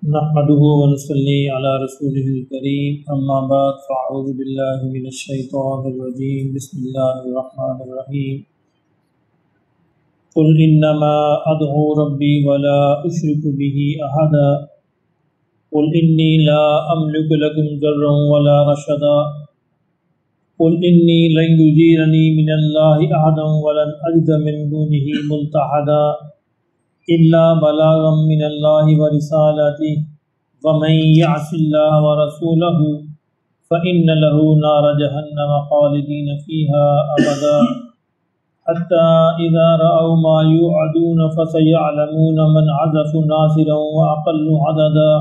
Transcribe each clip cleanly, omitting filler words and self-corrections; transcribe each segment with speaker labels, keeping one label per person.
Speaker 1: نحمده ونصلي على رسوله الكريم أما بعد فأعوذ بالله من الشيطان الرجيم بسم الله الرحمن الرحيم قل إنما أدعو ربي ولا أشرك به أحدا قل إني لا أملك لكم ضرا ولا رشدا قل إني لن يجيرني من الله أحد ولن أجد من دونه ملتحدا إلا بلاغا من الله ورسالته ومن يعص الله ورسوله فإن له نار جهنم خالدين فيها أبدا حتى إذا رأوا ما يوعدون فسيعلمون من عزف ناصرا وأقل عددا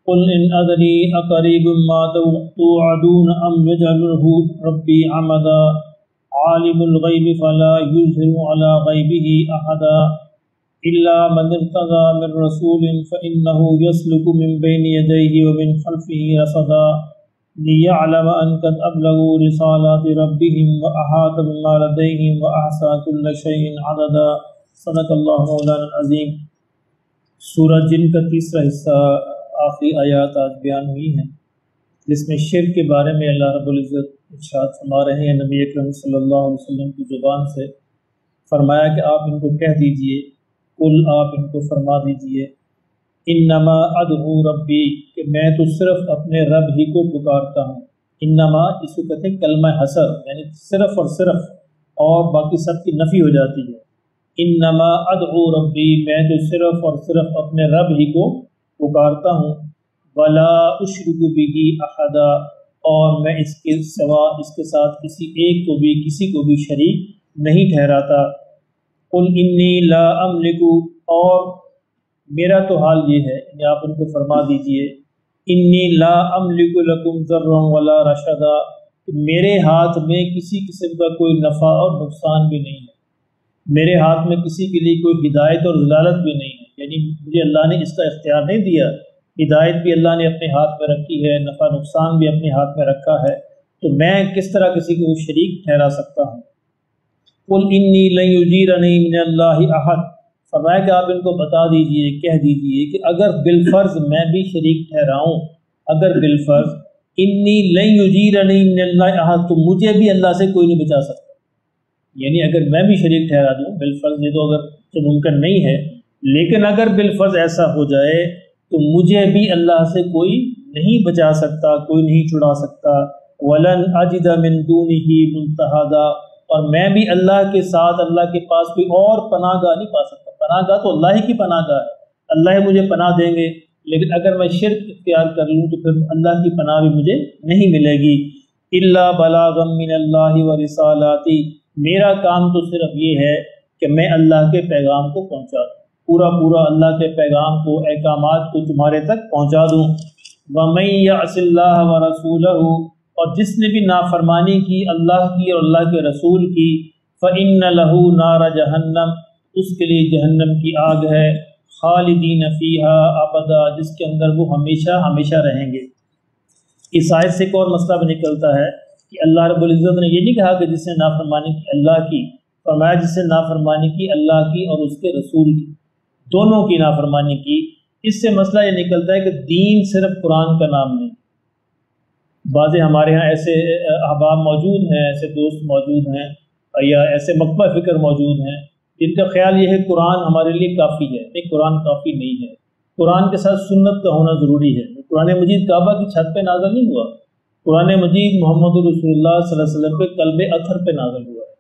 Speaker 1: قل إن أدري أقريب ما توعدون أم يجعل له ربي عمدا عالم الغيب فلا يظهر على غيبه أحدا إلا من ارتضى من رسول فإنه يسلك من بين يديه ومن خلفه رصدا ليعلم أن قد أبلغوا رسالات ربهم وأحاط بما لديهم وأحصى كل شيء عددا صدق اللہ مولانا العظیم۔ سورہ جن کا تیسرا حصہ آخری آیات آج بیان ہوئی ہیں، جس میں شرک کے بارے میں اللہ رب العزت ارشاد فرما رہے ہیں نبی اکرم صلی اللہ علیہ وسلم کی زبان سے۔ فرمایا کہ آپ ان کو کہہ دیجئے، قل آپ ان کو فرما دیجئے، انما ادعو ربی کہ میں تو صرف اپنے رب ہی کو پکارتا ہوں۔ انما اس کو کہتے ہیں کلمہ حصر، یعنی صرف اور صرف، اور باقی سب کی نفی ہو جاتی ہے۔ انما ادعو ربی میں تو صرف اور صرف اپنے رب ہی کو پکارتا ہوں، ولا اشرک بہ احدا اور میں اس کے سوا اس کے ساتھ کسی ایک کو بھی کسی کو بھی شریک نہیں ٹھہراتا۔ قل انی لا املک اور میرا تو حال یہ ہے، یعنی آپ ان کو فرما دیجئے انی لا املک لکم ضرا ولا رشدا کہ میرے ہاتھ میں کسی قسم کا کوئی نفع اور نقصان بھی نہیں ہے، میرے ہاتھ میں کسی کے لیے کوئی ہدایت اور ضلالت بھی نہیں ہے، یعنی مجھے اللہ نے اس کا اختیار نہیں دیا، ہدایت بھی اللہ نے اپنے ہاتھ میں رکھی ہے، نفع نقصان بھی اپنے ہاتھ میں رکھا ہے، تو میں کس طرح کسی کو شریک ٹھہرا سکتا ہوں۔ قل انی لن یجیرنی من اللہ احد فرمایا کہ آپ ان کو بتا دیجئے، کہہ دیجئے کہ اگر بالفرض میں بھی شریک ٹھہراؤں، اگر بالفرض انی لن یجیرنی من اللہ احد تو مجھے بھی اللہ سے کوئی نہیں بچا سکتا، یعنی اگر میں بھی شریک ٹھہرا دوں، بالفرض یہ تو اگر تو ممکن نہیں ہے، لیکن اگر بالفرض ایسا ہو جائے تو مجھے بھی اللہ سے کوئی نہیں بچا سکتا، کوئی نہیں چھڑا سکتا۔ ولن اجد من دونہ ملتحدا اور میں بھی اللہ کے ساتھ اللہ کے پاس کوئی اور پناہ گاہ نہیں پا سکتا۔ پناہ گاہ تو اللہ ہی کی پناہ گاہ ہے، اللہ ہی مجھے پناہ دیں گے، لیکن اگر میں شرک اختیار کر لوں تو پھر اللہ کی پناہ بھی مجھے نہیں ملے گی۔ الا بلاغا من اللہ ورسالاتی میرا کام تو صرف یہ ہے کہ میں اللہ کے پیغام کو پہنچا دوں، پورا اللہ کے پیغام کو، احکامات کو تمہارے تک پہنچا دوں۔ وَمَن يَعْصِ اللَّهَ وَرَسُولَهُ اور جس نے بھی نافرمانی کی اللہ کی اور اللہ کے رسول کی، فَإِنَّ لَهُ نَارَ جَهَنَّمْ اس کے لیے جہنم کی آگ ہے، خالدین فیہا ابدا جس کے اندر وہ ہمیشہ ہمیشہ رہیں گے۔ اس آیت سے ایک اور مسئلہ بھی نکلتا ہے کہ اللہ رب العزت نے یہ نہیں کہا کہ جس نے نافرمانی کی اللہ کی، فرمایا جس نے نافرمانی کی اللہ کی اور اس کے رسول کی، دونوں کی نافرمانی کی۔ اس سے مسئلہ یہ نکلتا ہے کہ دین صرف قرآن کا نام نہیں۔ بعض ہمارے ہاں ایسے احباب موجود ہیں، ایسے دوست موجود ہیں یا ایسے مکتبہ فکر موجود ہیں جن کا خیال یہ ہے قرآن ہمارے لیے کافی ہے۔ نہیں، قرآن کافی نہیں ہے، قرآن کے ساتھ سنت کا ہونا ضروری ہے۔ قرآن مجید کعبہ کی چھت پہ نازل نہیں ہوا، قرآن مجید محمد رسول اللہ صلی اللہ علیہ وسلم پہ قلب اطہر پہ نازل ہوا ہے،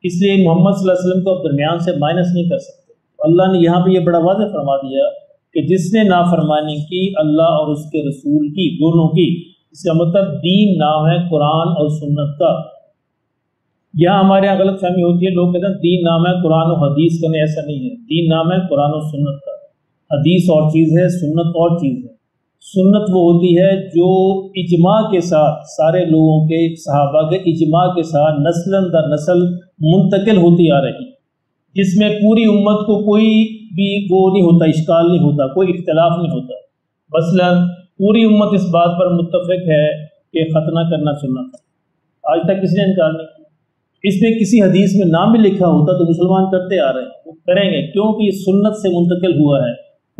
Speaker 1: اس لیے محمد صلی اللہ علیہ وسلم کو آپ درمیان سے مائنس نہیں کر سکتے۔ اللہ نے یہاں پہ یہ بڑا واضح فرما دیا کہ جس نے نافرمانی کی اللہ اور اس کے رسول کی، دونوں کی، اس کا مطلب دین نام ہے قرآن اور سنت کا۔ یہاں ہمارے یہاں غلط فہمی ہوتی ہے، لوگ کہتے ہیں دین نام ہے قرآن و حدیث کا، نہیں ایسا نہیں ہے، دین نام ہے قرآن و سنت کا۔ حدیث اور چیز ہے، سنت اور چیز ہے۔ سنت وہ ہوتی ہے جو اجماع کے ساتھ، سارے لوگوں کے، صحابہ کے اجماع کے ساتھ نسل در نسل منتقل ہوتی آ رہی، جس میں پوری امت کو کوئی بھی وہ نہیں ہوتا، اشکال نہیں ہوتا، کوئی اختلاف نہیں ہوتا۔ مثلاً پوری امت اس بات پر متفق ہے کہ ختنہ کرنا سنت ہے، آج تک کسی نے انکار نہیں کیا۔ اس میں کسی حدیث میں نام بھی لکھا ہوتا تو مسلمان کرتے آ رہے ہیں، وہ کریں گے کیونکہ یہ سنت سے منتقل ہوا ہے۔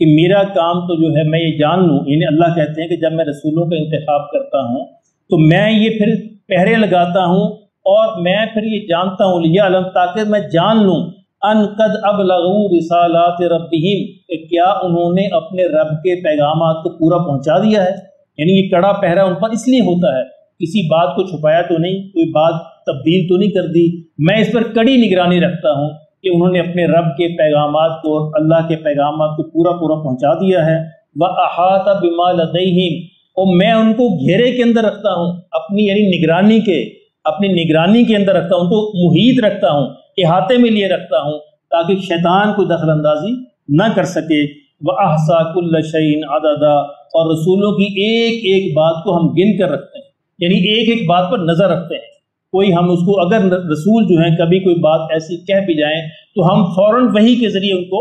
Speaker 1: کہ میرا کام تو جو ہے میں یہ جان لوں، یعنی اللہ کہتے ہیں کہ جب میں رسولوں کا انتخاب کرتا ہوں تو میں یہ پھر پہرے لگاتا ہوں اور میں پھر یہ جانتا ہوں لیعلم، تاکہ میں جان لوں ان قد ابلغوا رسالات ربہم، کہ کیا انہوں نے اپنے رب کے پیغامات کو پورا پہنچا دیا ہے. یعنی یہ کڑا پہرا ان پر اس لیے ہوتا ہے، کسی بات کو چھپایا تو نہیں، کوئی بات تبدیل تو نہیں کر دی. میں اس پر کڑی نگرانی رکھتا ہوں کہ انہوں نے اپنے رب کے پیغامات کو، اللہ کے پیغامات کو پورا پہنچا دیا ہے. وَأَحَاطَ بِمَا لَدَيْهِمْ، اور میں ان کو گھیرے کے اندر رکھتا ہوں، اپنی یعنی اپنی نگرانی کے اندر رکھتا ہوں، تو محیط رکھتا ہوں، احاطے میں لیے رکھتا ہوں تاکہ شیطان کوئی دخل اندازی نہ کر سکے. وَأَحْصَىٰ كُلَّ شَيْءٍ عَدَدًا، اور رسولوں کی ایک ایک بات کو ہم گن کر رکھتے ہیں، یعنی ایک ایک بات پر نظر رکھتے ہیں. کوئی ہم اس کو اگر رسول جو ہیں کبھی کوئی بات ایسی کہہ بھی جائیں تو ہم فوراً وحی کے ذریعے ان کو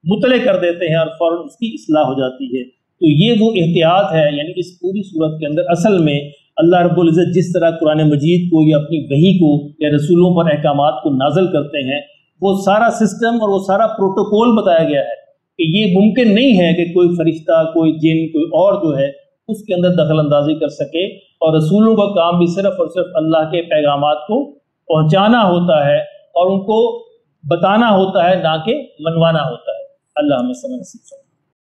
Speaker 1: مطلع کر دیتے ہیں اور فوراً اس کی اصلاح ہو جاتی ہے. تو یہ وہ احتیاط ہے، یعنی اس پوری صورت کے اندر اصل میں اللہ رب العزت جس طرح قرآن مجید کو یا اپنی وحی کو یا رسولوں پر احکامات کو نازل کرتے ہیں، وہ سارا سسٹم اور وہ سارا پروٹوکول بتایا گیا ہے کہ یہ ممکن نہیں ہے کہ کوئی فرشتہ، کوئی جن، کوئی اور جو ہے اس کے اندر دخل اندازی کر سکے. اور رسولوں کا کام بھی صرف اور صرف اللہ کے پیغامات کو پہنچانا ہوتا ہے اور ان کو بتانا ہوتا ہے، نہ کہ منوانا ہوتا ہے. اللہ ہمیں سمجھ نصیب فرمائے.